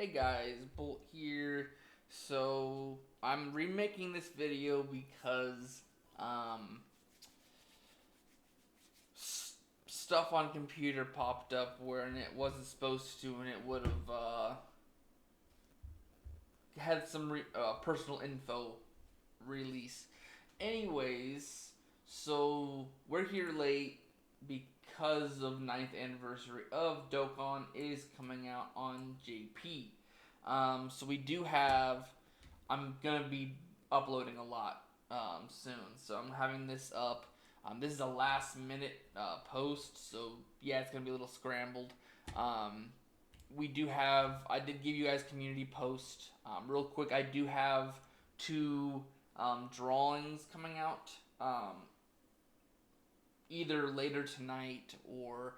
Hey guys, Bolt here. So I'm remaking this video because um, stuff on computer popped up where it wasn't supposed to, and it would have had some personal info release. Anyways, so we're here late because of ninth anniversary of Dokkan is coming out on JP. So we do have. I'm gonna be uploading a lot soon, so I'm having this up. This is a last minute post, so yeah, it's gonna be a little scrambled. Um, we do have. I did give you guys community post. Real quick, I do have two drawings coming out. Either later tonight or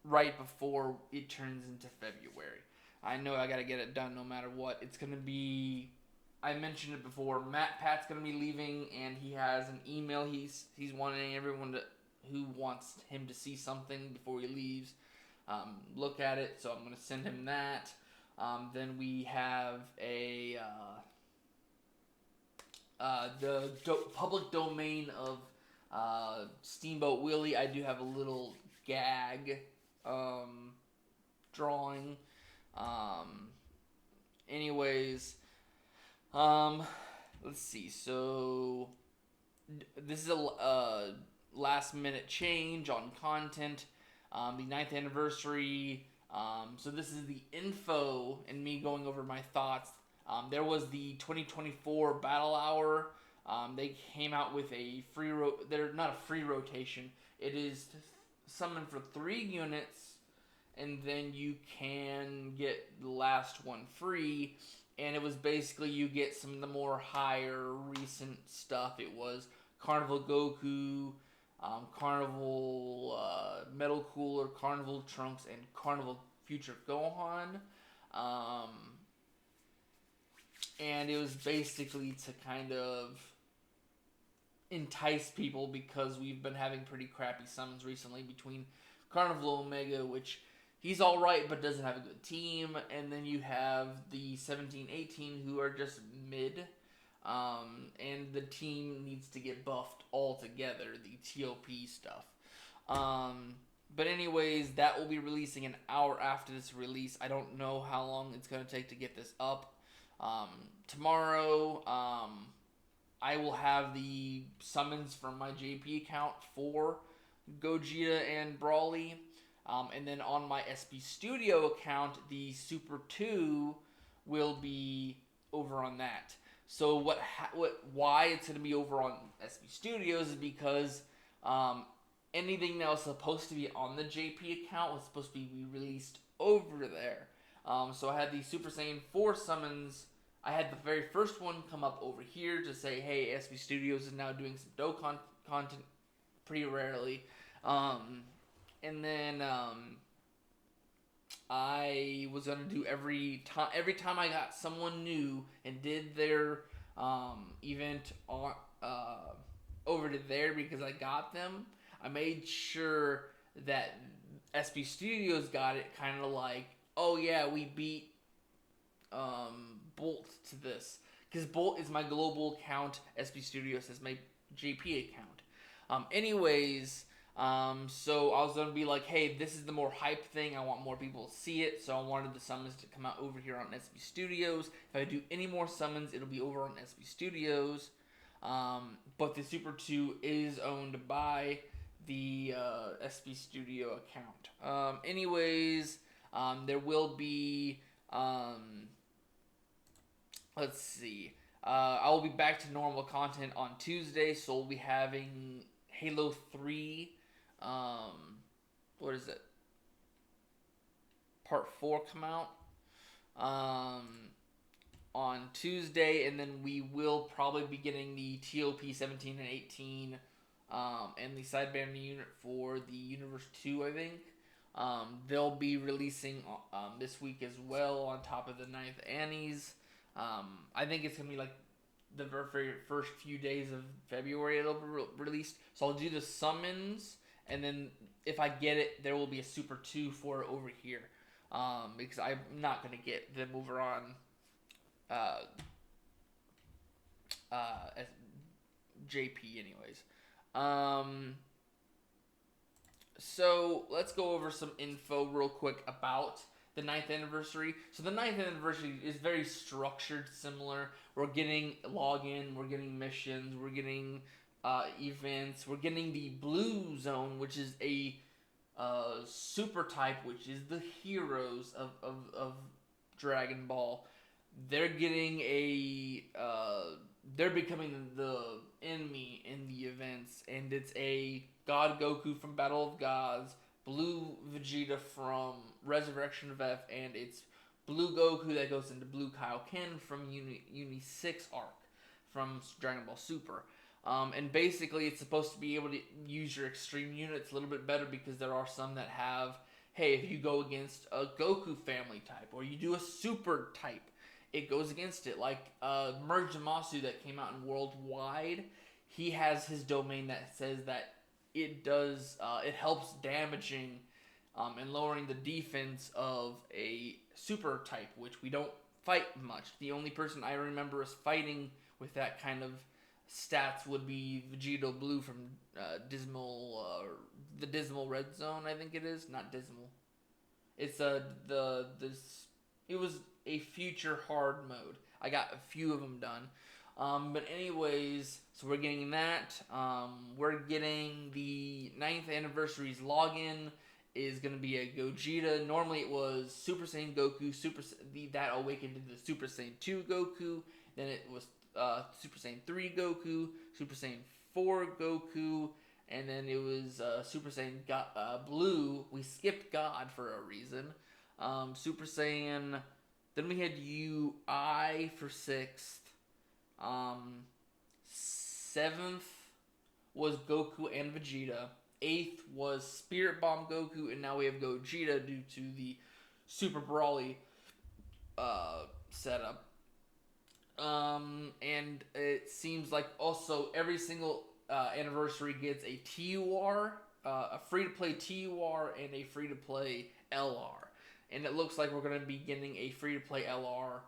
right before it turns into February. I know I gotta get it done no matter what. It's gonna be. I mentioned it before. Pat's gonna be leaving, and he has an email. He's wanting everyone to who wants him to see something before he leaves. Look at it. So I'm gonna send him that. Then we have the public domain of Steamboat Willie. I do have a little gag drawing. Um, anyways, let's see. So this is a last minute change on content. The ninth anniversary. So this is the info and me going over my thoughts. There was the 2024 Battle Hour. They came out with a free. They're not a free rotation. It is summon for 3 units, and then you can get the last one free. And it was basically you get some of the more higher recent stuff. It was Carnival Goku, Carnival Metal Cooler, Carnival Trunks, and Carnival Future Gohan. Um, and it was basically to kind of entice people because we've been having pretty crappy summons recently between Carnival Omega, which he's all right but doesn't have a good team, and then you have the 17-18 who are just mid. And the team needs to get buffed altogether, the TOP stuff. But anyways, that will be releasing an hour after this release. I don't know how long it's going to take to get this up. Tomorrow, I will have the summons from my JP account for Gogeta and Brawly. And then on my SB Studio account, the Super 2 will be over on that. So why it's going to be over on SB Studios is because anything that was supposed to be on the JP account was supposed to be released over there. So I had the Super Saiyan 4 summons. I had the very first one come up over here to say, hey, SB Studios is now doing some Dokkan content pretty rarely. And then I was gonna do every time I got someone new and did their event on over to there because I got them. I made sure that SB Studios got it, kind of like, oh yeah, we beat B.O.L.T to this, because B.O.L.T is my global account. SB Studios is my JP account. Anyways. So I was gonna be like, hey, this is the more hype thing. I want more people to see it. So I wanted the summons to come out over here on SB Studios. If I do any more summons, it'll be over on SB Studios. But the Super 2 is owned by the SB Studio account. Anyways, there will be, let's see. I will be back to normal content on Tuesday. So we'll be having Halo 3. What is it? Part 4 come out on Tuesday, and then we will probably be getting the TOP 17 and 18 and the sidebanner unit for the Universe 2, I think. They'll be releasing this week as well on top of the 9th Annies. I think it's going to be like the very first few days of February it'll be released. So I'll do the summons, and then if I get it, there will be a Super 2 for it over here. because I'm not gonna get them over on uh, uh, JP anyways. Um, so let's go over some info real quick about the ninth anniversary. So the ninth anniversary is very structured, similar. We're getting login, we're getting missions, we're getting events, we're getting the blue zone, which is a super type, which is the heroes of Dragon Ball. They're getting they're becoming the enemy in the events, and it's a God Goku from Battle of Gods, Blue Vegeta from Resurrection of F, and it's Blue Goku that goes into Blue Kaioken from Uni 6 arc from Dragon Ball Super. And basically, it's supposed to be able to use your extreme units a little bit better because there are some that have, hey, if you go against a Goku family type or you do a super type, it goes against it. Like Merge Zamasu that came out in Worldwide, he has his domain that says that it helps damaging and lowering the defense of a super type, which we don't fight much. The only person I remember us fighting with that kind of stats would be Vegeta Blue from the Dismal Red Zone, I think it is. Not Dismal. It's it was a future hard mode. I got a few of them done. But anyways, so we're getting that. We're getting the 9th anniversary's login is going to be a Gogeta. Normally it was Super Saiyan Goku, that awakened into the Super Saiyan 2 Goku. Then it was Super Saiyan 3 Goku, Super Saiyan 4 Goku, and then it was Super Saiyan Blue. We skipped God for a reason. Super Saiyan. Then we had UI for 6th. 7th was Goku and Vegeta. 8th was Spirit Bomb Goku, and now we have Gogeta due to the Super Brawly setup. And it seems like also every single anniversary gets a TUR, a free-to-play TUR, and a free-to-play LR. And it looks like we're going to be getting a free-to-play LR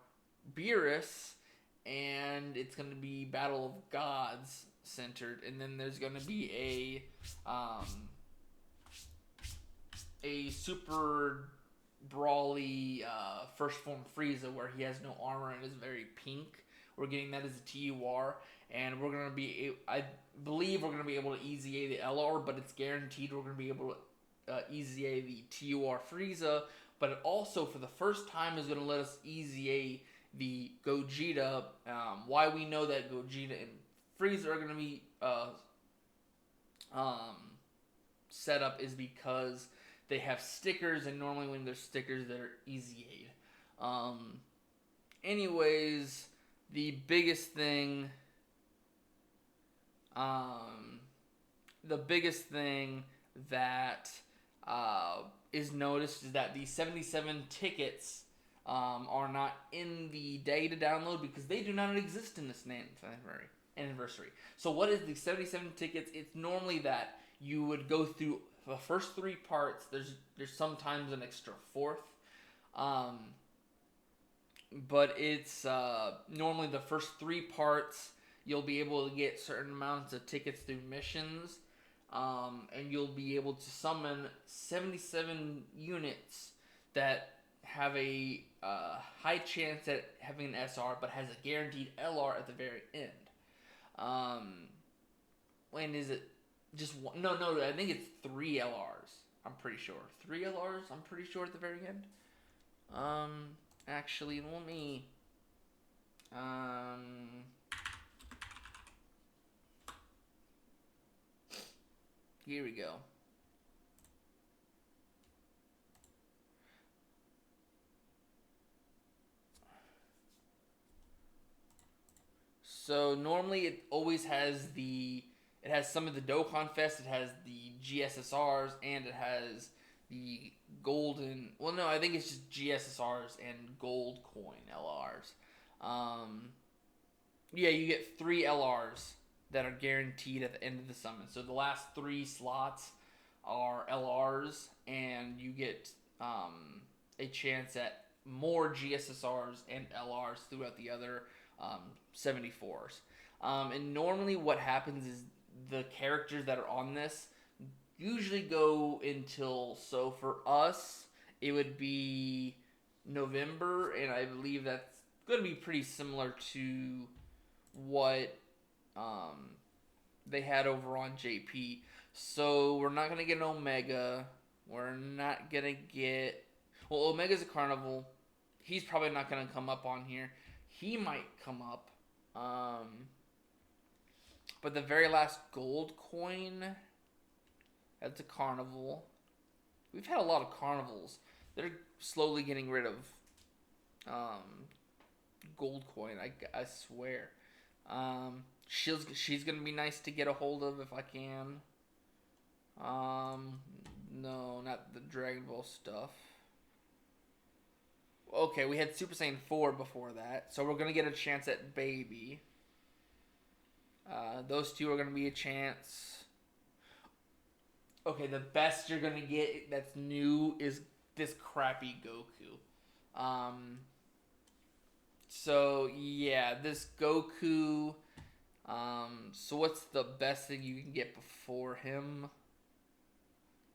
Beerus, and it's going to be Battle of Gods centered. And then there's going to be a Super Brawly first form Frieza where he has no armor and is very pink. We're getting that as a TUR, and we're gonna be. I believe we're gonna be able to easy A the LR, but it's guaranteed we're gonna be able to easy A the TUR Frieza. But it also, for the first time, is gonna let us easy A the Gogeta. Why we know that Gogeta and Frieza are gonna be set up is because they have stickers, and normally when there's stickers, they're easy aid. Anyways, the biggest thing that is noticed is that the 77 tickets are not in the data download because they do not exist in this anniversary. So what is the 77 tickets? It's normally that you would go through the first 3 parts. There's sometimes an extra 4th. But it's normally the first 3 parts you'll be able to get certain amounts of tickets through missions. And you'll be able to summon 77 units that have a high chance at having an SR, but has a guaranteed LR at the very end. When is it just one? No, I think it's 3 LRs. I'm pretty sure. 3 LRs, I'm pretty sure at the very end. Actually, let me... Here we go. So normally it always has it has some of the Dokkan Fest, it has the GSSRs, and it has the golden, well no, I think it's just GSSRs and gold coin LRs. Yeah, you get 3 LRs that are guaranteed at the end of the summon. So the last 3 slots are LRs, and you get a chance at more GSSRs and LRs throughout the other 74s. And normally, what happens is the characters that are on this usually go until, so for us, it would be November, and I believe that's going to be pretty similar to what um, they had over on JP. So we're not going to get an Omega. We're not going to get. Well, Omega's a Carnival. He's probably not going to come up on here. He might come up. But the very last gold coin, that's a Carnival. We've had a lot of Carnivals. They're slowly getting rid of um, gold coin, I swear. She's gonna be nice to get a hold of if I can. No, not the Dragon Ball stuff. Okay, we had Super Saiyan 4 before that, so we're gonna get a chance at Baby. Those two are gonna be a chance. Okay, the best you're gonna get that's new is this crappy Goku. So yeah, this Goku. So what's the best thing you can get before him?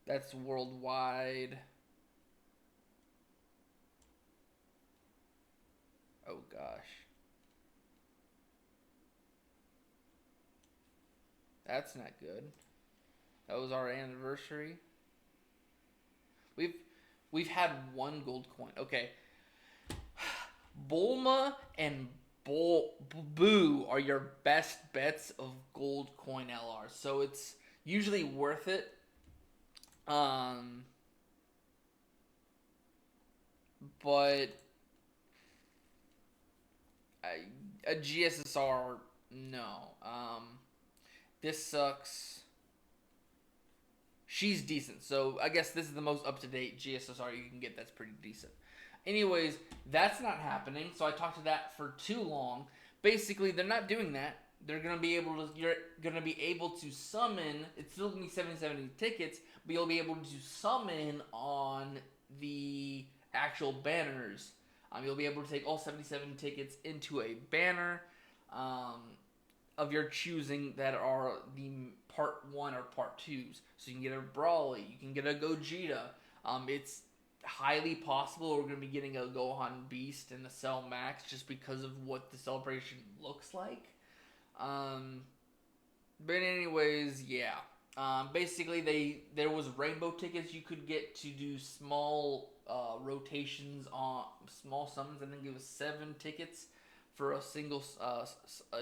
That's worldwide. Oh gosh. That's not good. That was our anniversary. We've we've had one gold coin. Okay. Bulma and Boo are your best bets of gold coin LR. So it's usually worth it. Um, but a GSSR, no. This sucks. She's decent, so I guess this is the most up to date GSSR you can get. That's pretty decent. Anyways, that's not happening. So I talked to that for too long. Basically, they're not doing that. They're gonna be able to. You're gonna be able to summon. It's still gonna be 70 tickets, but you'll be able to summon on the actual banners. You'll be able to take all 77 tickets into a banner of your choosing that are the part 1 or part 2s. So you can get a Brawly, you can get a Gogeta. It's highly possible we're going to be getting a Gohan Beast and a Cell Max just because of what the celebration looks like. But anyways, yeah. Basically, there was rainbow tickets you could get to do small rotations on small summons, and then give us 7 tickets for a single a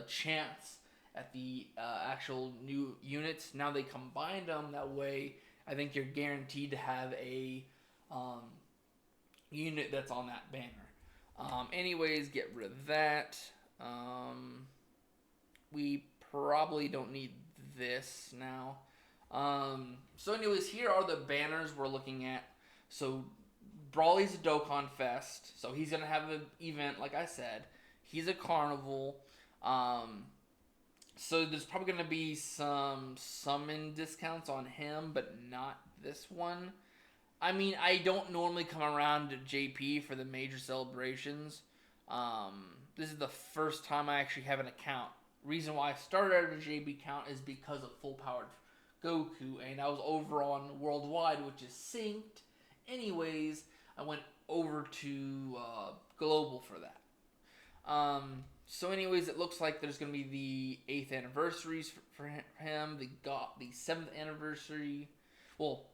chance at the actual new units. Now they combined them that way. I think you're guaranteed to have a unit that's on that banner. Anyways, get rid of that. We probably don't need this now. So anyways, here are the banners we're looking at. So Brawly's a Dokkan Fest, so he's gonna have an event, like I said. He's a carnival. So there's probably gonna be some summon discounts on him, but not this one. I mean, I don't normally come around to JP for the major celebrations. This is the first time I actually have an account. Reason why I started at a JB account is because of full powered Goku, and I was over on Worldwide, which is synced. Anyways, I went over to Global for that. So anyways, it looks like there's going to be the 8th anniversaries for him, the 7th anniversary. Well,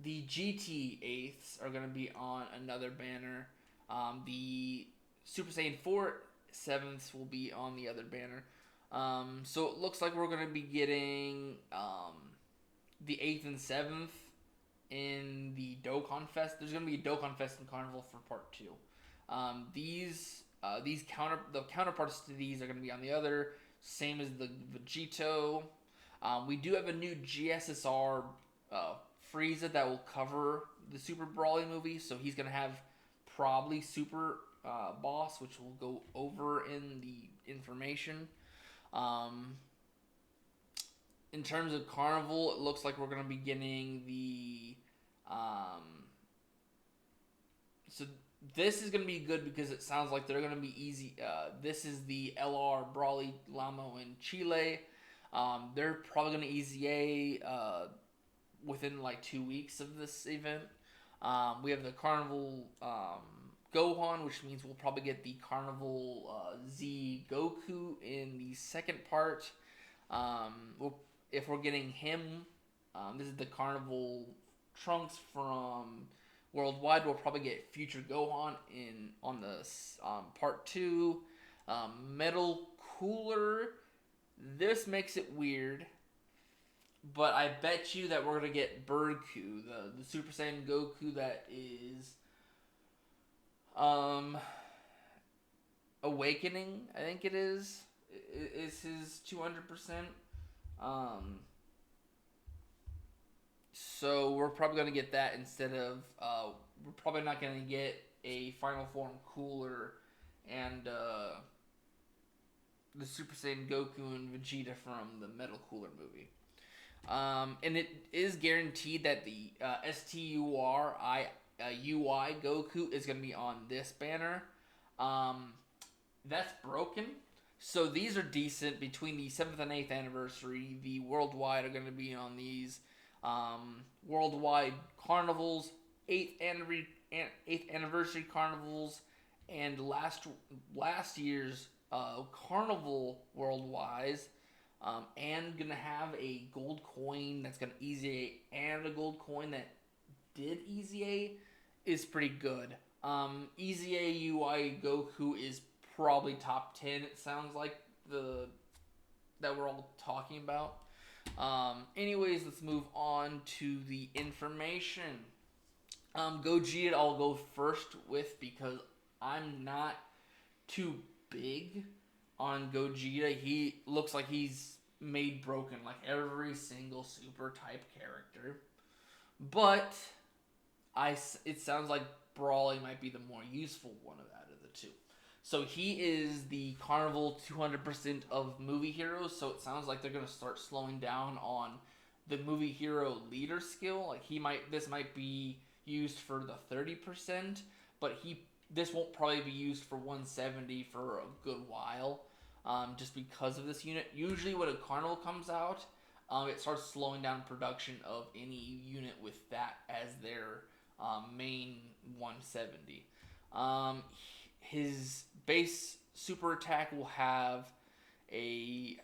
the GT 8ths are going to be on another banner. The Super Saiyan 4 7ths will be on the other banner. So it looks like we're going to be getting the 8th and 7th in the Dokkan Fest. There's going to be a Dokkan Fest and Carnival for part 2. The counterparts to these are going to be on the other, same as the Vegito. We do have a new GSSR Frieza that will cover the Super Brawly movie, so he's going to have probably Super Boss, which will go over in the information. In terms of Carnival, it looks like we're going to be getting the So this is going to be good because it sounds like they're going to be easy. This is the LR Brawly Lamo in Chile. They're probably going to easy within like 2 weeks of this event. We have the Carnival Gohan, which means we'll probably get the Carnival Z Goku in the second part. If we're getting him, this is the Carnival Trunks from Worldwide. We'll probably get Future Gohan in on the part 2. Metal Cooler. This makes it weird, but I bet you that we're gonna get Birdku, the Super Saiyan Goku that is Awakening. I think it is his 200%. So we're probably gonna get that instead of we're probably not gonna get a Final Form Cooler and the Super Saiyan Goku and Vegeta from the Metal Cooler movie. And it is guaranteed that the STURI UI Goku is going to be on this banner. That's broken. So these are decent. Between the 7th and 8th anniversary, the Worldwide are going to be on these. Worldwide Carnivals, 8th anniversary Carnivals, and last year's Carnival Worldwise. And gonna have a gold coin that's gonna easy A, and a gold coin that did easy A is pretty good. Easy A UI Goku is probably top 10. It sounds like that we're all talking about. Anyways, let's move on to the information. Gogeta I'll go first with because I'm not too big on Gogeta. He looks like he's made broken like every single super type character. But it sounds like Brawly might be the more useful one out of the two. So he is the Carnival 200% of movie heroes. So it sounds like they're going to start slowing down on the movie hero leader skill. Like this might be used for the 30%, but this won't probably be used for 170 for a good while. Just because of this unit. Usually when a Carnival comes out, it starts slowing down production of any unit with that as their main 170. His base super attack will have a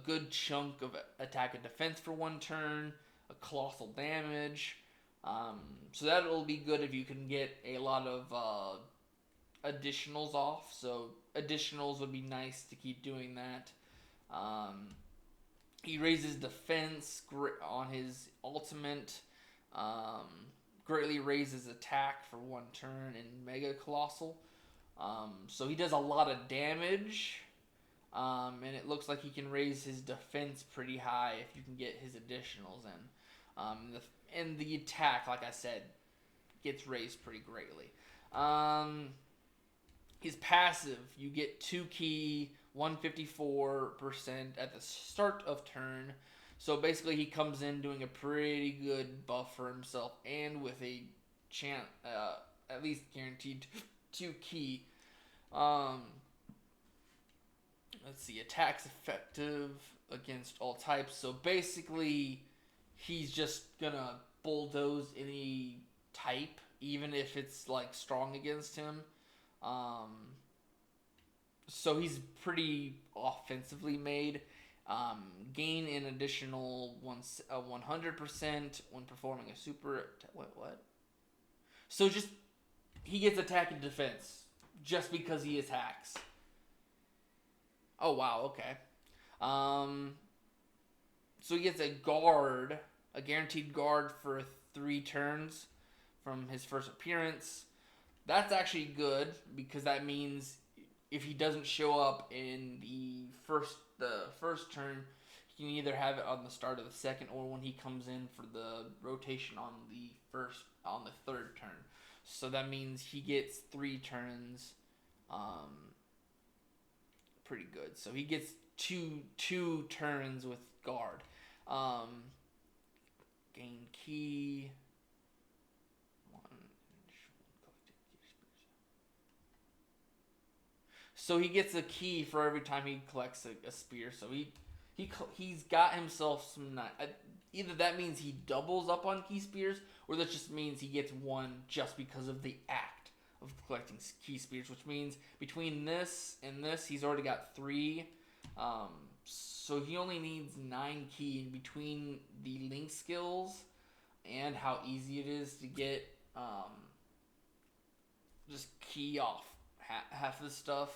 good chunk of attack and defense for one turn, a colossal damage. So that'll be good if you can get a lot of additionals off. So additionals would be nice to keep doing that. He raises defense on his ultimate. Greatly raises attack for one turn in Mega Colossal. So he does a lot of damage. And it looks like he can raise his defense pretty high if you can get his additionals in. And the attack, like I said, gets raised pretty greatly. His passive, you get 2 key, 154% at the start of turn. So basically he comes in doing a pretty good buff for himself and with a at least guaranteed 2 key. Let's see, attacks effective against all types. So basically he's just gonna bulldoze any type, even if it's like strong against him. So he's pretty offensively made. Gain an additional 100% when performing a super. What? So just he gets attack and defense just because he attacks. Oh wow, okay. So he gets a guaranteed guard for 3 turns from his first appearance. That's actually good because that means if he doesn't show up in the first turn, he can either have it on the start of the second or when he comes in for the rotation on the third turn. So that means he gets 3 turns. Pretty good. So he gets two turns with guard. Gain key. So he gets a key for every time he collects a spear. So he's got himself some. Either that means he doubles up on key spears, or that just means he gets one just because of the act of collecting key spears. Which means between this and this, he's already got 3. So he only needs 9 key. And between the link skills and how easy it is to get just key off half of the stuff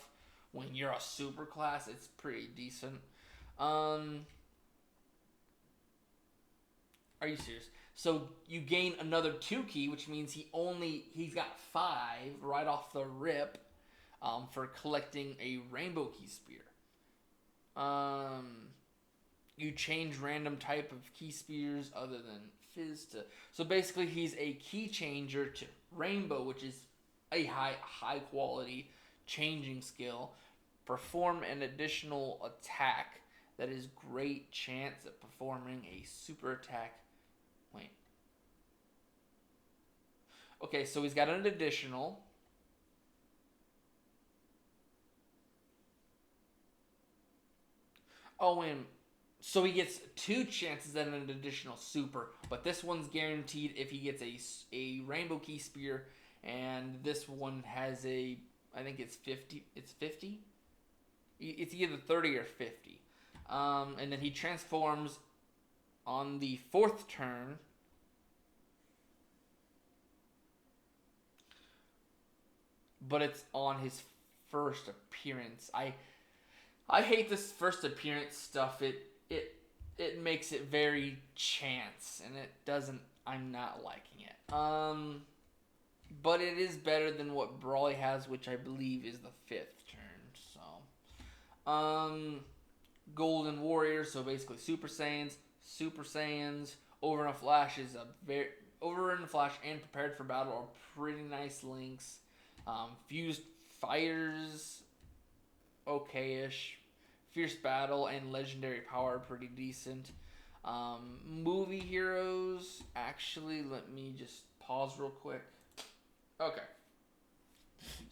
when you're a super class, it's pretty decent. Are you serious? So you gain another 2 key, which means he's got 5 right off the rip for collecting a rainbow key spear. You change random type of key spears other than fizz to. So basically, he's a key changer to rainbow, which is a high quality changing skill. Perform an additional attack that is great chance at performing a super attack. Wait. Okay, so he's got an additional. Oh, and so he gets 2 chances at an additional super, but this one's guaranteed if he gets a rainbow key spear, and this one has I think it's 50. It's 50. It's either 30 or 50. And then he transforms on the 4th turn. But it's on his first appearance. I hate this first appearance stuff. It makes it very chance, and it doesn't. I'm not liking it. But it is better than what Brawly has, which I believe is the 5th turn. So, Golden Warrior. So basically, Super Saiyans. Over in a Flash is Over in a Flash and Prepared for Battle are pretty nice links. Fused Fighters, okay-ish. Fierce Battle and Legendary Power are pretty decent. Movie Heroes, actually, let me just pause real quick. Okay.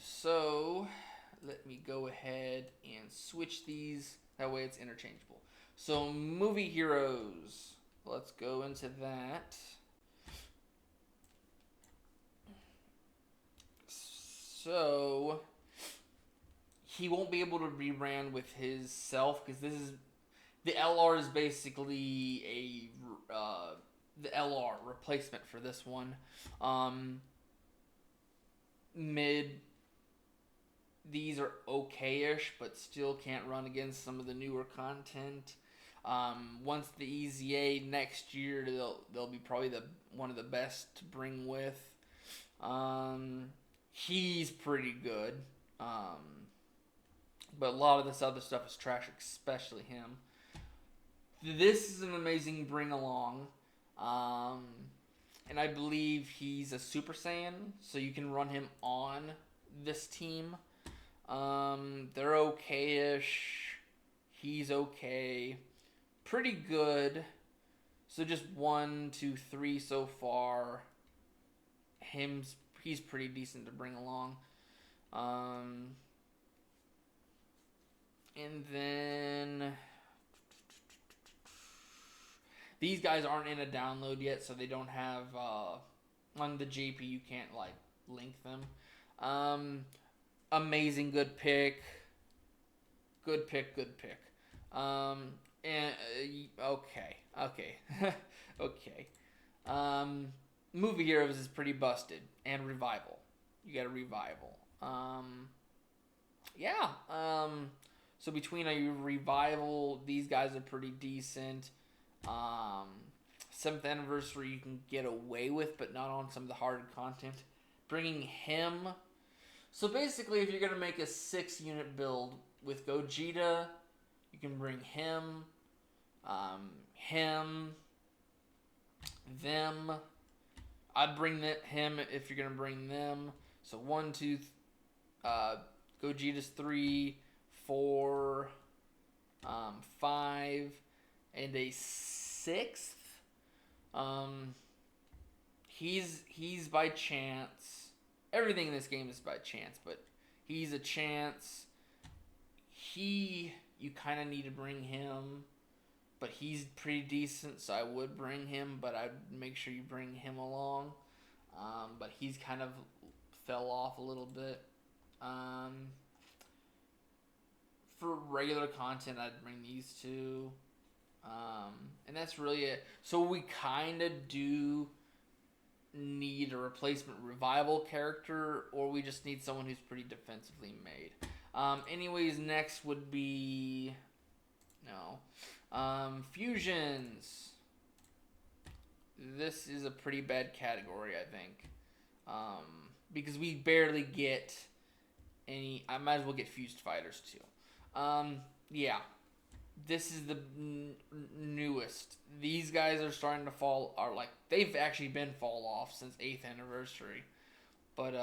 So, let me go ahead and switch these. That way it's interchangeable. So, Movie Heroes. Let's go into that. So, he won't be able to rebrand with his self because the LR is basically the LR replacement for this one. Mid, these are okay-ish, but still can't run against some of the newer content. Once the EZA next year, they'll be probably one of the best to bring with. He's pretty good. But a lot of this other stuff is trash, especially him. This is an amazing bring along. And I believe he's a Super Saiyan, so you can run him on this team. They're okay-ish. He's okay. Pretty good. So just 1, 2, 3 so far. He's pretty decent to bring along. And then these guys aren't in a download yet, so they don't have on the JP. You can't like link them. Amazing, good pick. Good pick. And okay. Okay. Movie Heroes is pretty busted, and Revival. You got a Revival. Yeah. So between a Revival, these guys are pretty decent. 7th Anniversary you can get away with, but not on some of the harder content. Bringing him. So basically, if you're going to make a 6-unit build with Gogeta, you can bring him, them. I'd bring him if you're going to bring them. So 1, 2, Gogeta's 3, 4, 5, and a 6th. He's by chance. Everything in this game is by chance, but he's a chance. you kind of need to bring him, but he's pretty decent, so I would bring him, but I'd make sure you bring him along. But he's kind of fell off a little bit. For regular content, I'd bring these two. And that's really it. So we kind of do need a replacement revival character, or we just need someone who's pretty defensively made. Anyways, next would be fusions. This is a pretty bad category, I think, because we barely get any. I might as well get fused fighters too. Yeah, this is the newest. These guys are starting to fall. Are like they've actually been fall off since 8th anniversary, but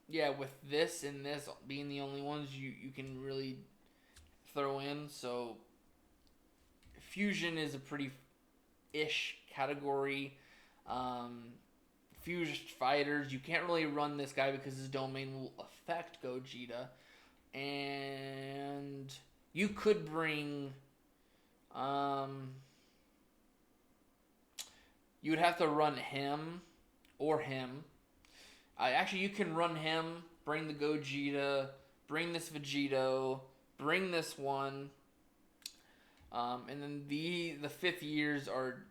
yeah, with this and this being the only ones you can really throw in, so fusion is a pretty ish category. Fused fighters, you can't really run this guy because his domain will affect Gogeta, and you could bring you would have to run him or him. Actually, you can run him, bring the Gogeta, bring this Vegito, bring this one, and then the 5th years are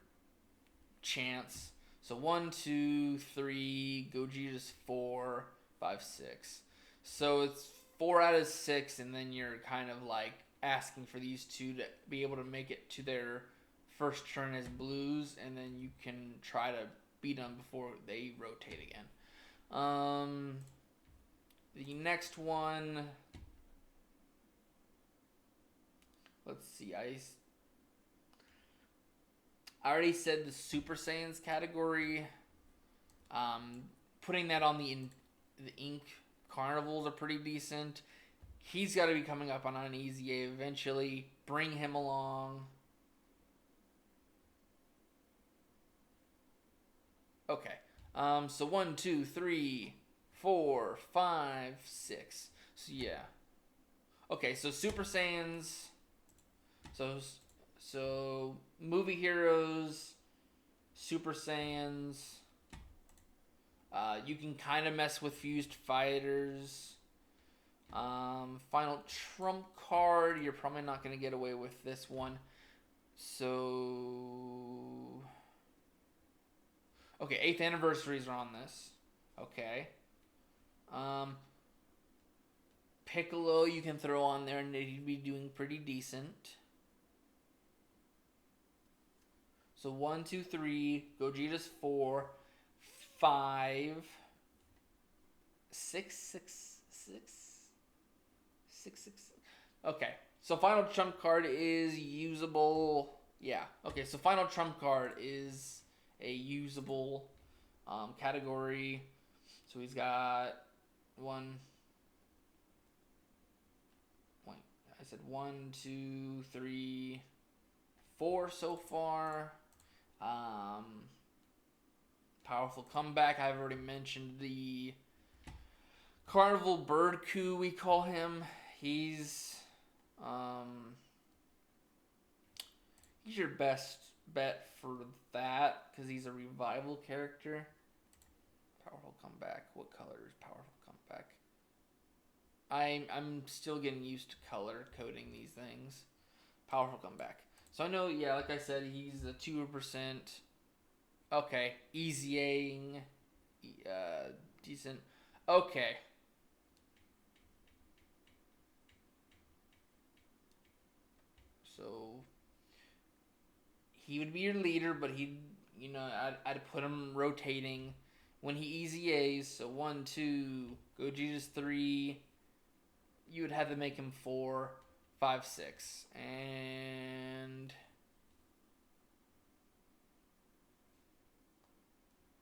chance. So 1, 2, 3, Gogeta's 4, 5, 6. So it's 4 out of 6, and then you're kind of like asking for these two to be able to make it to their first turn as blues, and then you can try to beat them before they rotate again. The next one, let's see. I already said the Super Saiyans category. Putting that on the Ink Carnivals are pretty decent. He's got to be coming up on an easy A eventually. Bring him along. Okay. So 1, 2, 3, 4, 5, 6. So yeah. Okay, so Super Saiyans. So movie heroes, Super Saiyans. You can kind of mess with fused fighters. Final trump card. You're probably not going to get away with this one. So okay, 8th anniversaries are on this. Okay. Piccolo you can throw on there and he'd be doing pretty decent. So 1, 2, 3. Gogeta's 4, 5, 6, 6, 6, 6, 6. Okay. So final trump card is usable. Yeah. Okay. So final trump card is a usable category. So he's got one. Wait, I said 1, 2, 3, 4 so far. Powerful comeback. I've already mentioned the Carnival Bird Coup, we call him. He's your best bet for that because he's a revival character. Powerful comeback. What color is powerful comeback? I'm still getting used to color coding these things. Powerful comeback. So I know, yeah, like I said, he's a 2%. Okay, easying, decent. Okay. So he would be your leader, but I'd put him rotating when he easy A's. So 1, 2, Gogeta's 3. You would have to make him 4, 5, 6, and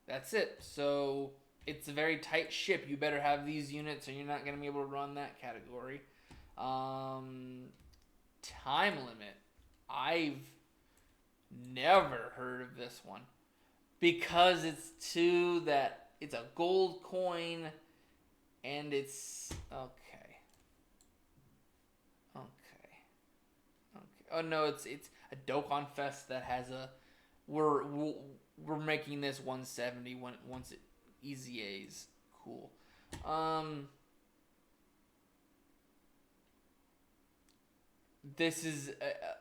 that's it. So it's a very tight ship. You better have these units, or you're not going to be able to run that category. Time limit. I've never heard of this one because it's it's a gold coin, and it's okay. Oh no, it's a Dokkan Fest that has a we're making this 170 once it easy A's cool. Um, this is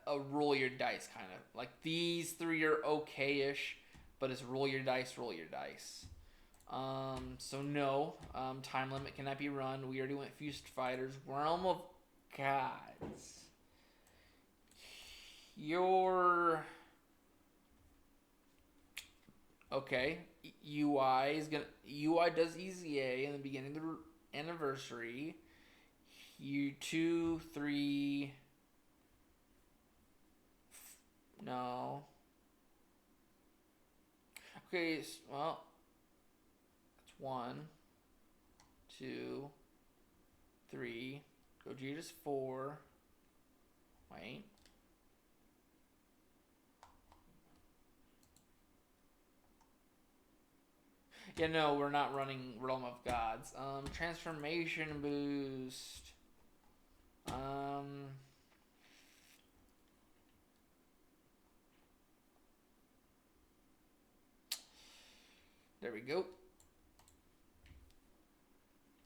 a roll your dice kind of like these three are okay-ish, but it's roll your dice, roll your dice. So no, time limit cannot be run. We already went Fused Fighters, Realm of Gods. Your okay. UI does easy A in the beginning of the anniversary. You 2, 3. No. Okay, well, that's 1, 2, 3. Gogeta's 4. Wait. Yeah, no, we're not running Realm of Gods. Transformation boost. Um, there we go.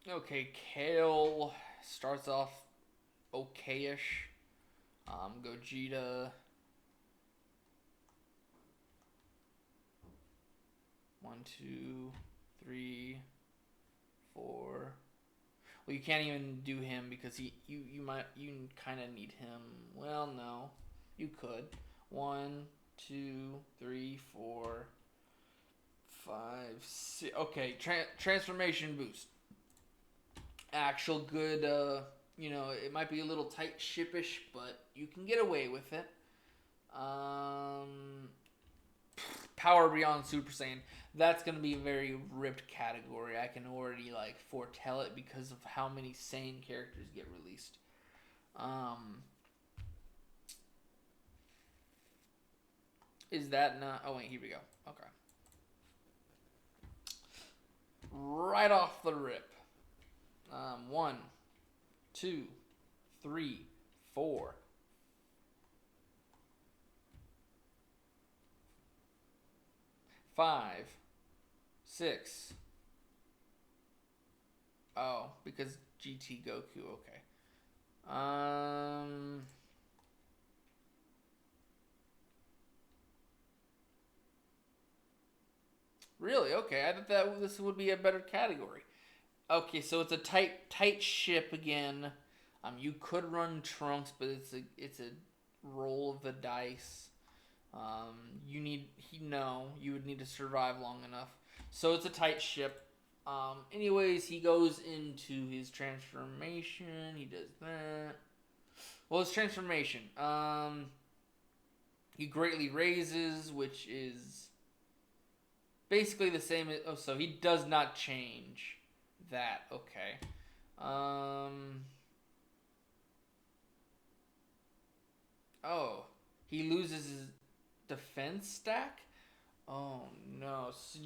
Okay, Kale starts off okay-ish. Gogeta. 1, 2, 3, 4. Well, you can't even do him because you kind of need him. Well, no, you could. 1, 2, 3, 4, 5, 6. Okay, transformation boost. Actual good. It might be a little tight shipish, but you can get away with it. Power Beyond Super Saiyan. That's gonna be a very ripped category. I can already like foretell it because of how many Saiyan characters get released. Is that not? Oh wait, here we go. Okay. Right off the rip. 1, 2, 3, 4. 5, 6. Oh, because GT Goku. Okay. Really? Okay. I thought that this would be a better category. Okay, so it's a tight ship again. You could run Trunks, but it's a roll of the dice. You would need to survive long enough. So it's a tight ship. Anyways, he goes into his transformation. He does that. Well, his transformation. He greatly raises, which is basically the same. Oh, so he does not change that. Okay. Oh, he loses his defense stack. Oh no! So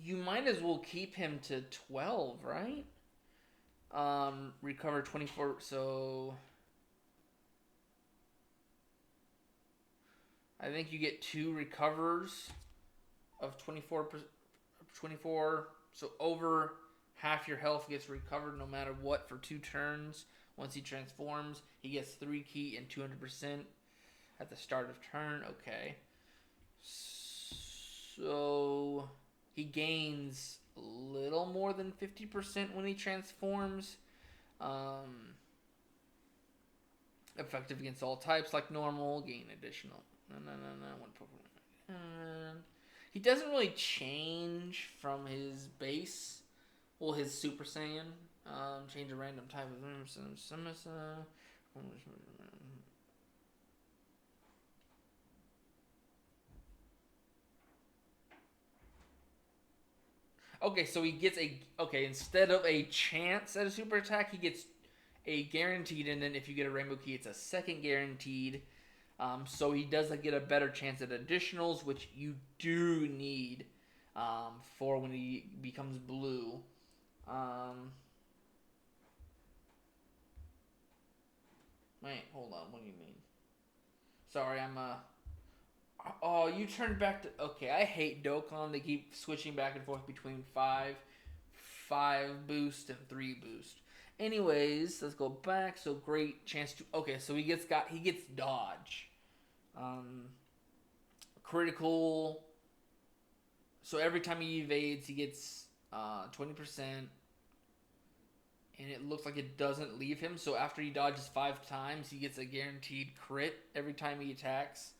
you might as well keep him to 12, right? Recover 24. So I think you get 2 recovers of 24. 24. So over half your health gets recovered no matter what for 2 turns. Once he transforms, he gets 3 ki and 200% at the start of turn. Okay. So he gains a little more than 50% when he transforms. Effective against all types like normal. Gain additional. No. One Pokemon. He doesn't really change from his base. Well, his Super Saiyan. Change a random type of Okay, so he gets instead of a chance at a super attack, he gets a guaranteed, and then if you get a rainbow key, it's a second guaranteed. So he does get a better chance at additionals, which you do need for when he becomes blue. Wait, hold on. What do you mean? Sorry, I'm Oh, you turned back to. Okay, I hate Dokkan. They keep switching back and forth between five boost and 3 boost. Anyways, let's go back. So great chance to. Okay, so he gets dodge, um, critical. So every time he evades, he gets 20%, and it looks like it doesn't leave him. So after he dodges 5 times, he gets a guaranteed crit every time he attacks.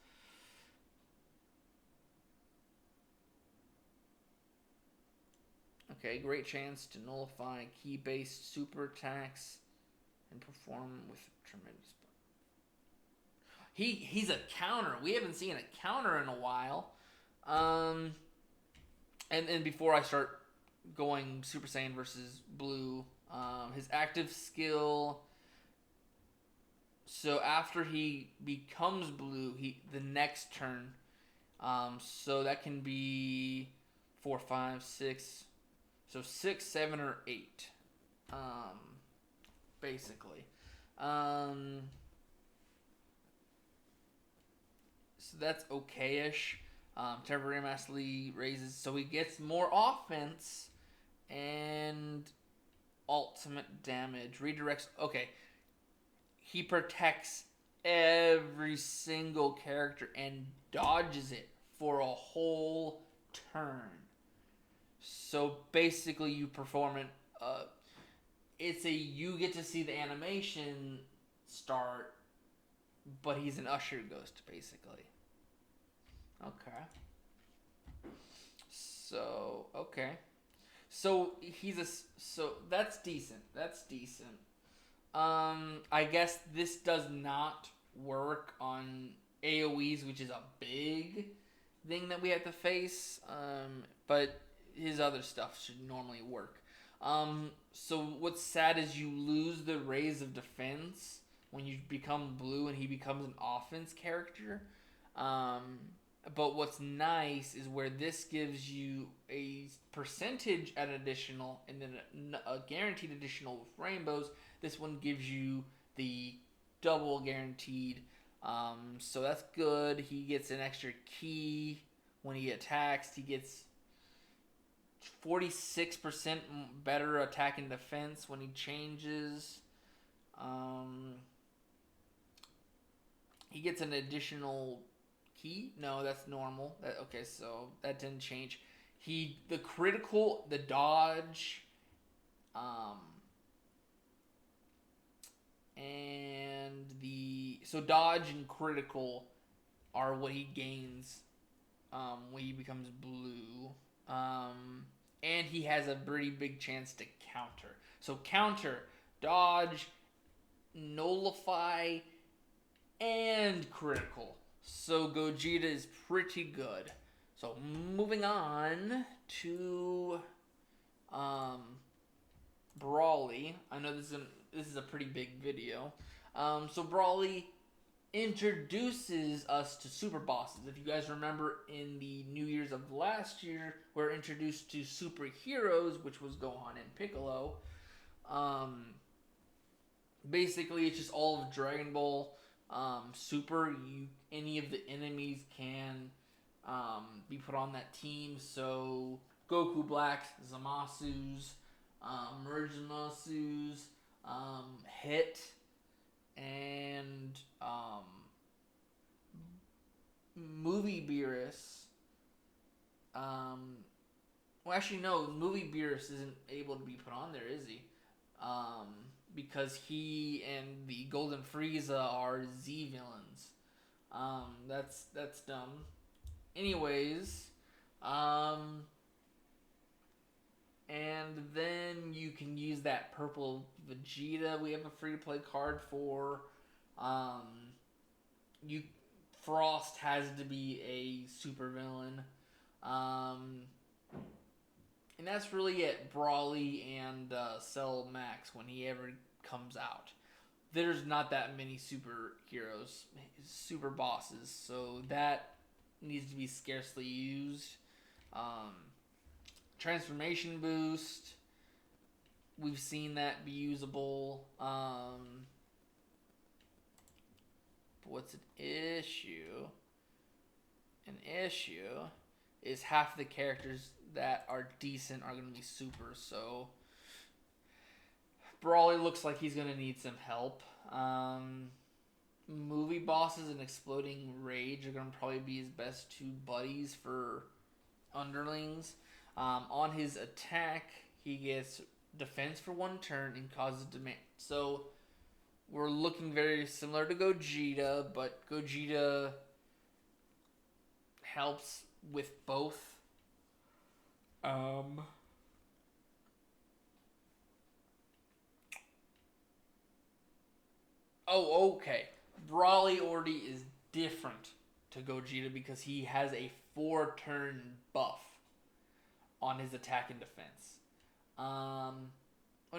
Okay, great chance to nullify key-based super attacks and perform with tremendous. He's a counter. We haven't seen a counter in a while. Um, and before I start going Super Saiyan versus Blue, his active skill. So after he becomes Blue, the next turn. So that can be 4, 5, 6. So 6, 7, or 8. Um, basically. Um, so that's okay-ish. Temporary mastery raises, so he gets more offense and ultimate damage. Redirects. Okay, he protects every single character and dodges it for a whole turn. So basically, you perform it. You get to see the animation start, but he's an Usher Ghost basically. Okay. So okay. So that's decent. That's decent. I guess this does not work on AoEs, which is a big thing that we have to face. But his other stuff should normally work. So what's sad is you lose the rays of defense when you become Blue and he becomes an offense character. Um, but what's nice is where this gives you a percentage at additional and then a guaranteed additional with rainbows. This one gives you the double guaranteed. So that's good. He gets an extra key when he attacks. He gets 46% better attack and defense when he changes. He gets an additional key. No, that's normal. Okay, so that didn't change. The critical, the dodge, um, and dodge and critical are what he gains when he becomes Blue. And he has a pretty big chance to counter. So counter, dodge, nullify, and critical. So Gogeta is pretty good. So moving on to Brawly. I know this is a pretty big video. So Brawly introduces us to super bosses. If you guys remember, in the New Year's of last year, we're introduced to superheroes, which was Gohan and Piccolo. Basically, it's just all of Dragon Ball Super. Any of the enemies can be put on that team. So Goku Black, Zamasu's, Mergimasu's, Hit, and Movie Beerus. Well, actually, no. Movie Beerus isn't able to be put on there, is he? Because he and the Golden Frieza are Z villains. That's dumb. Anyways, and then you can use that purple Vegeta. We have a free to play card for. You Frost has to be a super villain. And that's really it. Brawly and Cell Max when he ever comes out. There's not that many superheroes, super bosses, so that needs to be scarcely used. Transformation boost. We've seen that be usable. But what's an issue? An issue is half the characters that are decent are going to be super. So Brawly looks like he's going to need some help. Movie bosses and Exploding Rage are going to probably be his best two buddies for underlings. On his attack, he gets defense for 1 turn and causes damage. So we're looking very similar to Gogeta, but Gogeta helps with both. Oh, okay. Brawly already is different to Gogeta because he has a 4-turn buff on his attack and defense. Oh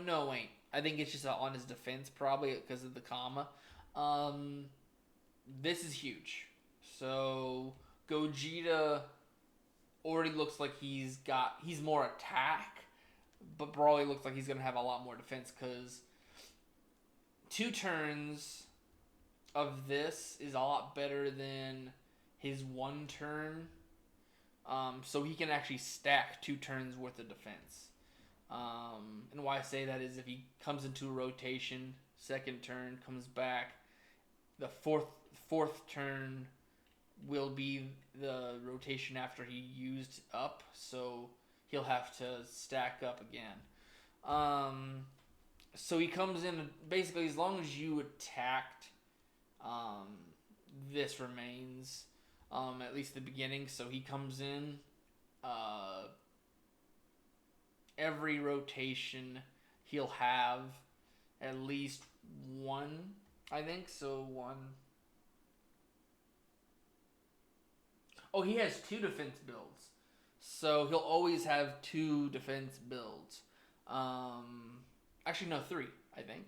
no, wait. I think it's just on his defense probably because of the comma. This is huge. So Gogeta already looks like he's more attack, but Brawly looks like he's gonna have a lot more defense because 2 turns of this is a lot better than his 1 turn. So he can actually stack 2 turns worth of defense. And why I say that is if he comes into a rotation, 2nd turn, comes back, the fourth turn will be the rotation after he used up, so he'll have to stack up again. So he comes in, basically as long as you attacked, this remains, at least the beginning. So he comes in, every rotation he'll have at least 1, I think. So 1. Oh, he has 2 defense builds. So he'll always have 2 defense builds. Actually, no, 3, I think.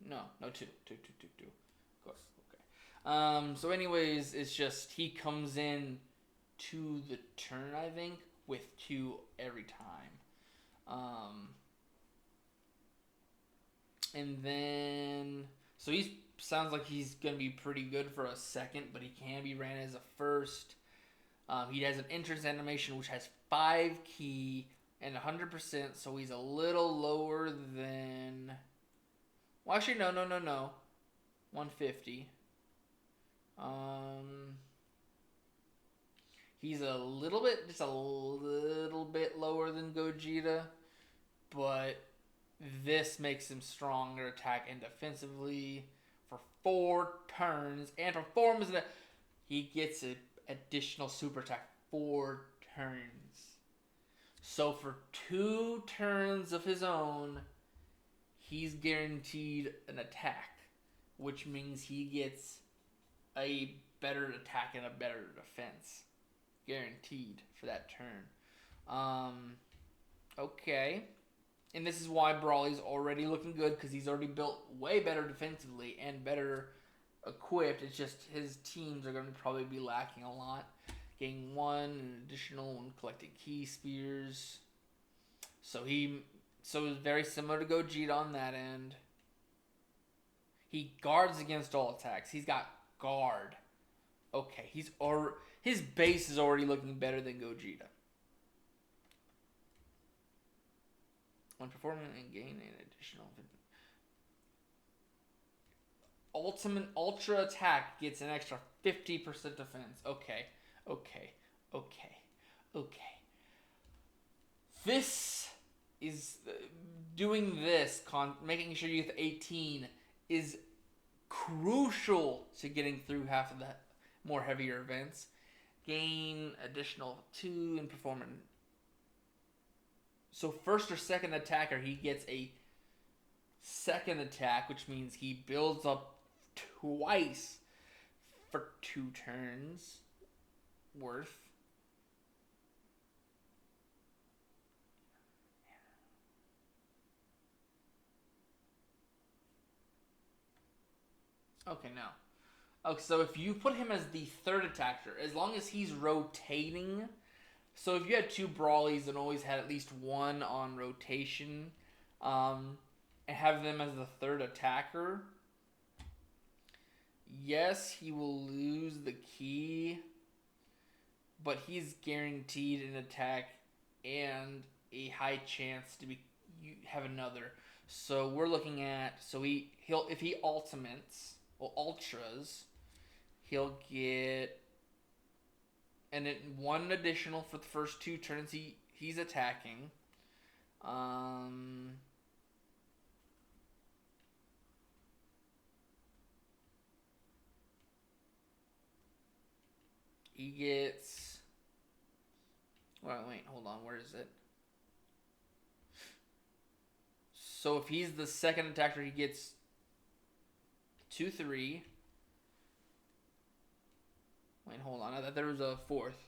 No, 2. 2. Of course, okay. So anyways, it's just he comes in to the turn, I think, with 2 every time. And then, so he sounds like he's going to be pretty good for a 2nd, but he can be ran as a 1st. He has an entrance animation which has 5 ki and 100%, so he's a little lower than... Well, actually, no. 150. He's just a little bit lower than Gogeta, but this makes him stronger attack and defensively for 4 turns, and for 4 moves, he gets an additional super attack 4 turns. So for 2 turns of his own, he's guaranteed an attack, which means he gets a better attack and a better defense. Guaranteed for that turn. Okay. And this is why Brawly's already looking good, because he's already built way better defensively and better equipped. It's just his teams are going to probably be lacking a lot. Getting 1, an additional 1, collecting key spears. So it's very similar to Gogeta on that end. He guards against all attacks. He's got guard. Okay, his base is already looking better than Gogeta. When performing and gain an additional ultimate ultra attack gets an extra 50% defense. Okay. This is doing this, making sure you get 18 is crucial to getting through half of the more heavier events. Gain additional 2 in performance. So 1st or 2nd attacker, he gets a 2nd attack, which means he builds up twice for 2 turns worth. Okay, now. Okay, so if you put him as the 3rd attacker, as long as he's rotating, so if you had 2 Brawlies and always had at least 1 on rotation, and have them as the 3rd attacker, yes, he will lose the key, but he's guaranteed an attack and a high chance to be have another. So we're looking at he'll if he ultimates or ultras, he'll get and it one additional for the first 2 turns he's attacking. Um, he gets. Wait, hold on. Where is it? So if he's the second attacker, he gets 2-3. Wait, hold on. I thought there was a fourth.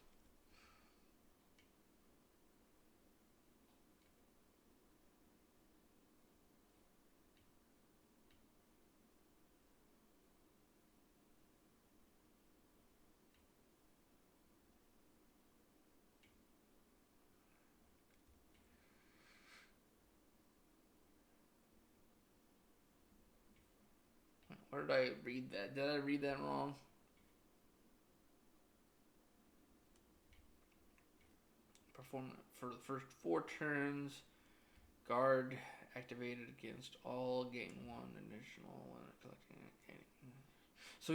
Where did I read that? Did I read that wrong? Perform for the first 4 turns. Guard activated against all. Gain 1 additional when collecting. So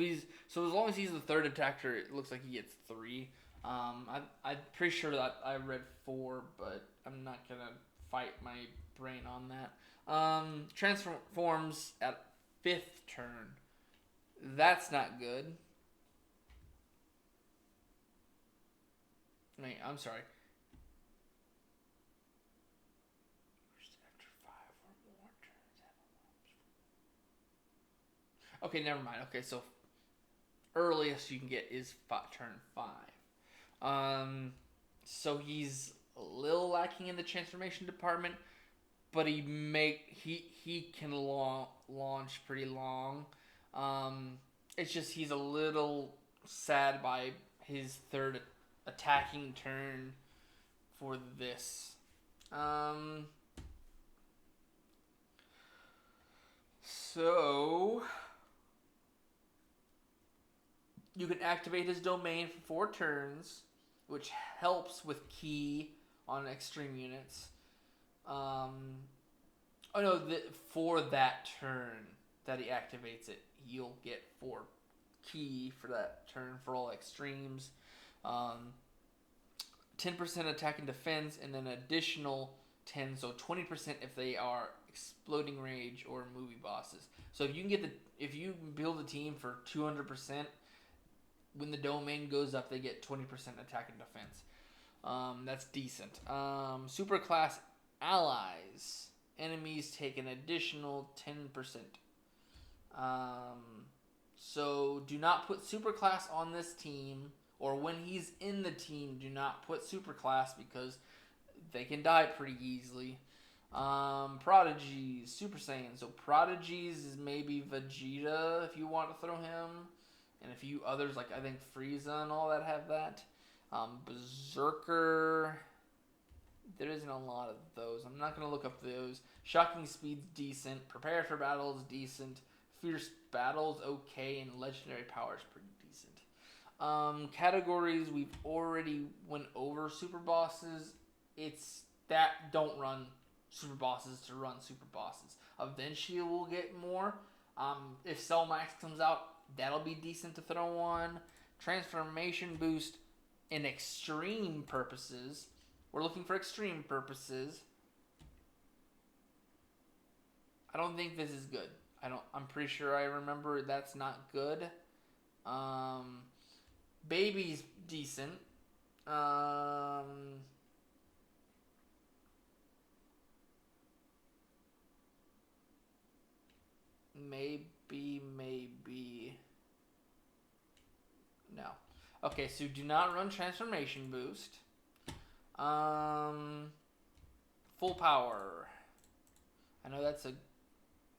as long as he's the third attacker, it looks like he gets 3. I'm pretty sure that I read 4, but I'm not gonna fight my brain on that. Transforms at 5th turn. That's not good. Wait, I'm sorry. Okay, never mind. Okay, so earliest you can get is turn 5. So he's a little lacking in the transformation department, but he can launch pretty long. It's just he's a little sad by his third attacking turn for this. So you can activate his domain for 4 turns, which helps with key on extreme units. For that turn that he activates it, you'll get 4 key for that turn for all extremes. 10% attack and defense, and then additional 10, so 20% if they are exploding rage or movie bosses. So if you build a team for 200%, when the domain goes up, they get 20% attack and defense. That's decent. Super class allies. Enemies take an additional 10%. So do not put superclass on this team, or when he's in the team, do not put superclass because they can die pretty easily. Prodigies, Super Saiyan. So Prodigies is maybe Vegeta if you want to throw him, and a few others like I think Frieza and all that have that. Berserker. There isn't a lot of those. I'm not going to look up those. Shocking Speed's decent. Prepare for Battle is decent. Fierce Battle's okay. And Legendary Power is pretty decent. Categories, we've already went over Super Bosses. It's that don't run Super Bosses to run Super Bosses. Eventually we'll get more. If Cell Max comes out, that'll be decent to throw on. Transformation Boost in extreme purposes. We're looking for extreme purposes. I don't think this is good. I'm pretty sure I remember that's not good. Baby's decent. Maybe. No. Okay, so do not run transformation boost. Full power. I know that's a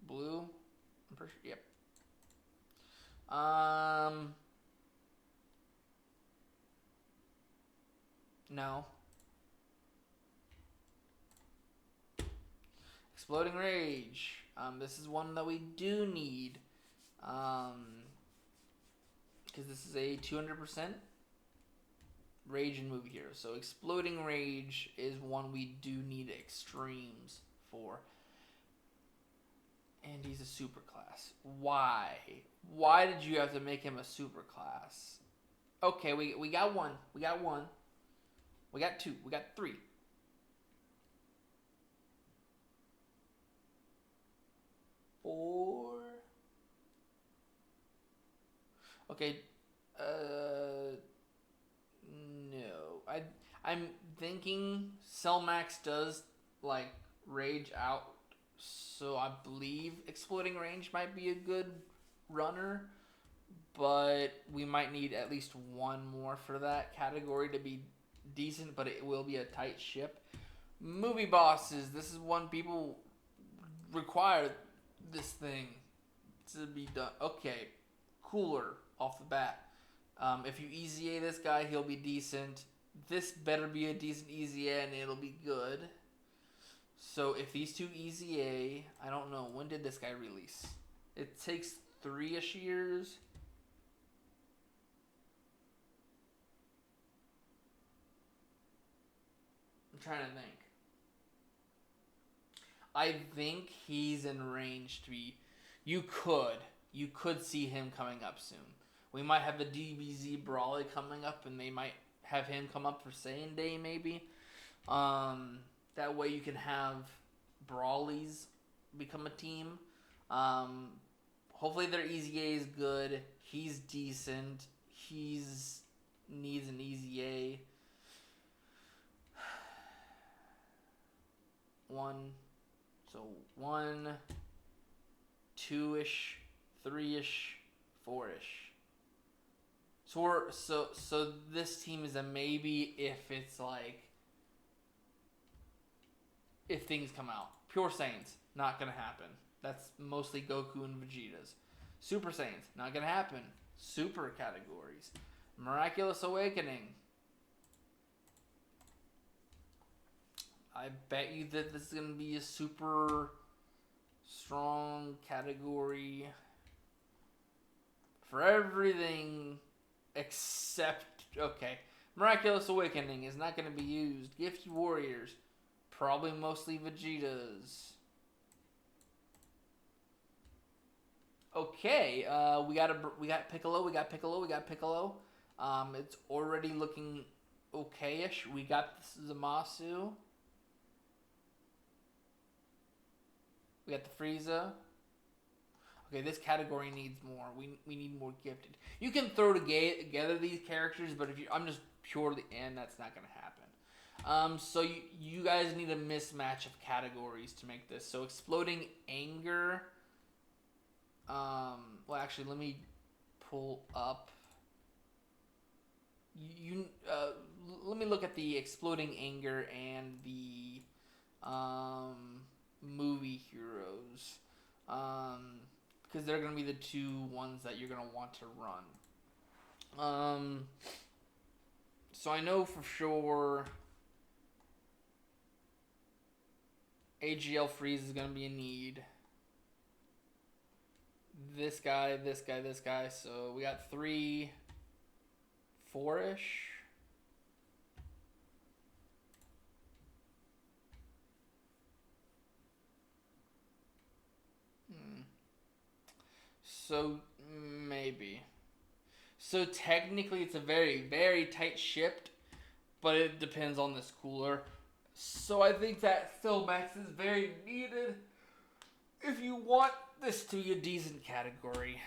blue. I'm pretty sure. Yep. No. Exploding Rage. This is one that we do need. because this is a 200% rage and movie hero. So exploding rage is one we do need extremes for. And he's a super class. Why? Why did you have to make him a super class? Okay, we got one. We got one. We got two. We got three. Four. Okay. No. I'm thinking Cellmax does like rage out, so I believe exploding range might be a good runner, but we might need at least one more for that category to be decent, but it will be a tight ship. Movie bosses. This is one people require this thing to be done. Okay, cooler off the bat. If you easy A this guy, he'll be decent. This better be a decent easy A and it'll be good. So if these two easy A, I don't know, when did this guy release? It takes 3-ish years. I'm trying to think. I think he's in range to be. You could see him coming up soon. We might have the DBZ Brawley coming up, and they might have him come up for Saiyan Day, maybe. That way you can have Brawlies become a team. Hopefully their easy A is good. He's decent. He's needs an easy A. 1. So 1, 2-ish, 3-ish, 4-ish. So this team is a maybe if it's like if things come out. Pure Saiyans, not gonna happen. That's mostly Goku and Vegeta's. Super Saiyans, not gonna happen. Super categories. Miraculous Awakening. I bet you that this is gonna be a super strong category for everything except, okay, Miraculous Awakening is not going to be used. Gifted Warriors, probably mostly Vegeta's. Okay, we got Piccolo. It's already looking okay-ish. We got Zamasu. We got the Frieza. Okay, this category needs more. We need more gifted. You can throw together these characters, but if I'm just purely in, that's not gonna happen. So you guys need a mismatch of categories to make this. So exploding anger. Well, actually, let me pull up. Let me look at the exploding anger and the movie heroes. Because they're going to be the two ones that you're going to want to run. So I know for sure AGL Freeze is going to be a need. This guy. So we got 3, 4-ish. So maybe. So technically it's a very, very tight ship, but it depends on this cooler. So I think that Cellmax is very needed if you want this to be a decent category.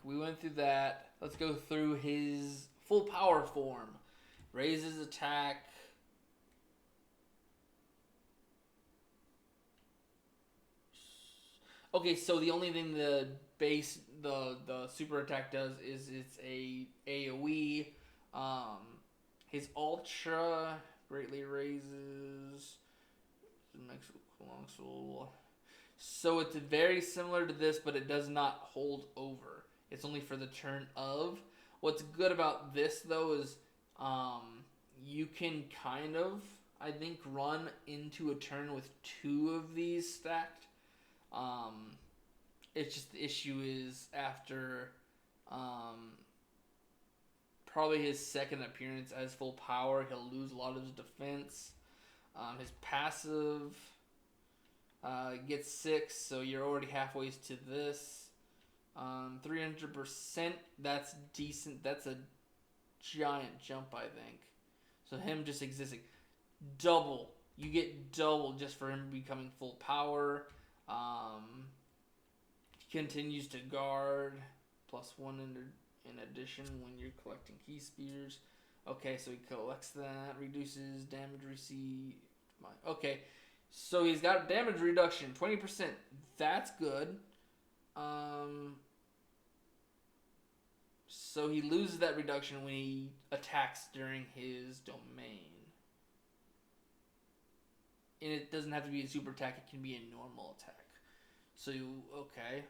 We went through that. Let's go through his full power form. Raises attack. Okay, so the only thing the super attack does is it's a AoE. His ultra greatly raises next colossal. So it's very similar to this, but it does not hold over. It's only for the turn of. What's good about this though is you can kind of, I think, run into a turn with 2 of these stacked. It's just the issue is after probably his second appearance as full power, he'll lose a lot of his defense. His passive gets 6, so you're already halfway to this. 300%, that's decent. That's a giant jump, I think. So him just existing. Double. You get double just for him becoming full power. He continues to guard. +1 in addition when you're collecting key spears. Okay, so he collects that. Reduces damage received. Okay, so he's got damage reduction. 20%. That's good. So he loses that reduction when he attacks during his domain. And it doesn't have to be a super attack, it can be a normal attack. So, okay.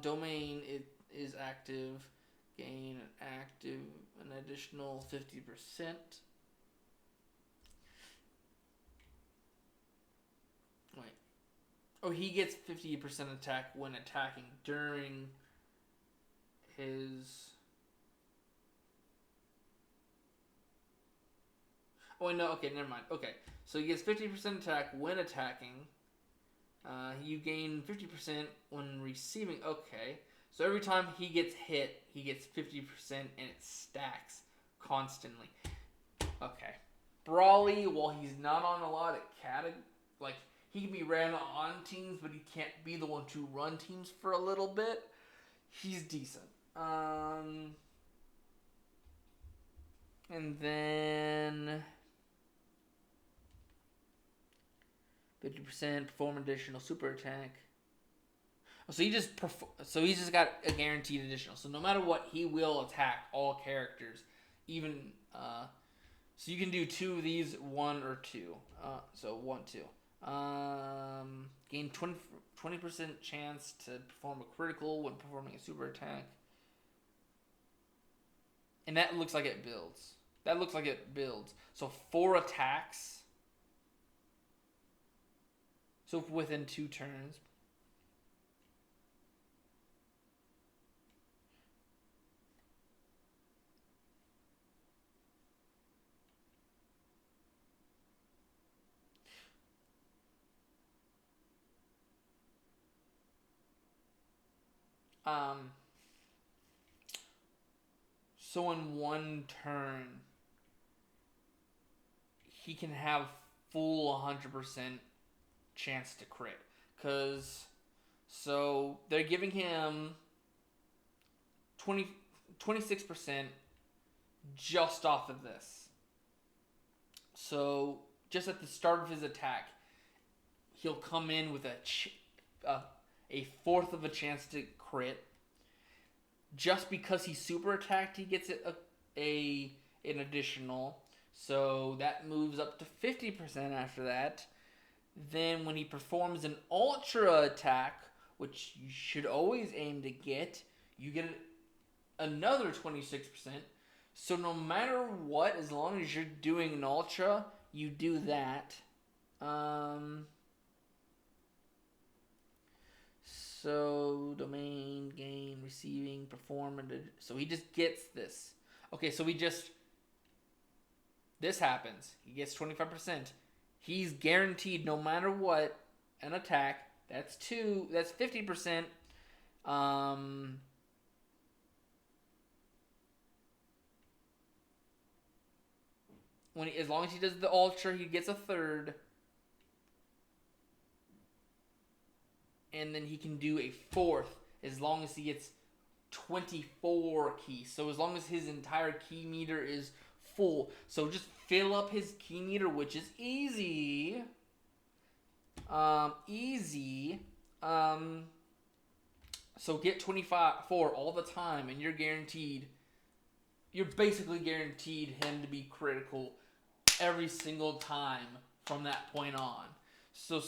Domain, it is active. Gain an additional 50%. Wait. Oh, he gets 50% attack when attacking during his... Oh, no, okay, never mind. Okay, so he gets 50% attack when attacking. You gain 50% when receiving. Okay, so every time he gets hit, he gets 50% and it stacks constantly. Okay. Brawly, while he's not on a lot of like, he can be ran on teams, but he can't be the one to run teams for a little bit. He's decent. And then 50% perform additional super attack. So he just he's just got a guaranteed additional. So no matter what, he will attack all characters, even so you can do 2 of these, 1 or 2. So 1, 2. Gain 20% chance to perform a critical when performing a super attack. And that looks like it builds. So 4 attacks. So within 2 turns. So in 1 turn, he can have full 100% chance to crit. So they're giving him 26% just off of this. So just at the start of his attack, he'll come in with a 1/4 of a chance to crit. Just because he super attacked, he gets an additional. So that moves up to 50% after that. Then when he performs an ultra attack, which you should always aim to get, you get another 26%. So no matter what, as long as you're doing an ultra, you do that. So domain, gain, receiving, perform. So he just gets this. Okay, so this happens. He gets 25%. He's guaranteed no matter what an attack. That's 2. That's 50%. As long as he does the ultra, he gets a 1/3. And then he can do a 4th as long as he gets 24 keys. So as long as his entire key meter is full. So just fill up his key meter, which is easy. So get 24 all the time, and you're basically guaranteed him to be critical every single time from that point on. So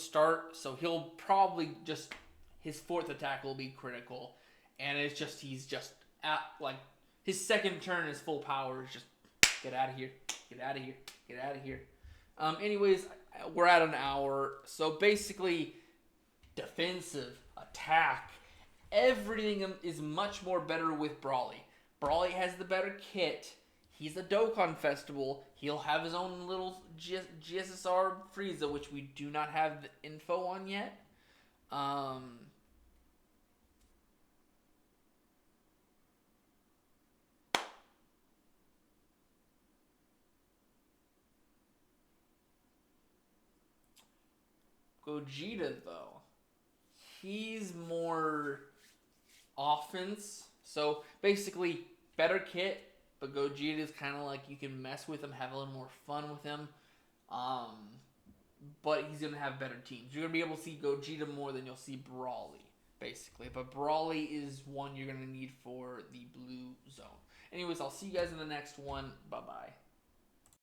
he'll probably just, his 4th attack will be critical, and he's just at, like, his second turn is full power. Is just get out of here, get out of here, get out of here. Anyways, we're at an hour. So basically, defensive, attack, everything is much more better with Brawly. Brawly has the better kit. He's a Dokkan Festival. He'll have his own little GSSR Frieza, which we do not have the info on yet. Gogeta, though, he's more offense. So basically, better kit, but Gogeta is kind of like you can mess with him, have a little more fun with him. But he's gonna have better teams. You're gonna be able to see Gogeta more than you'll see Brawly, basically. But Brawly is one you're gonna need for the blue zone. Anyways, I'll see you guys in the next one. Bye bye.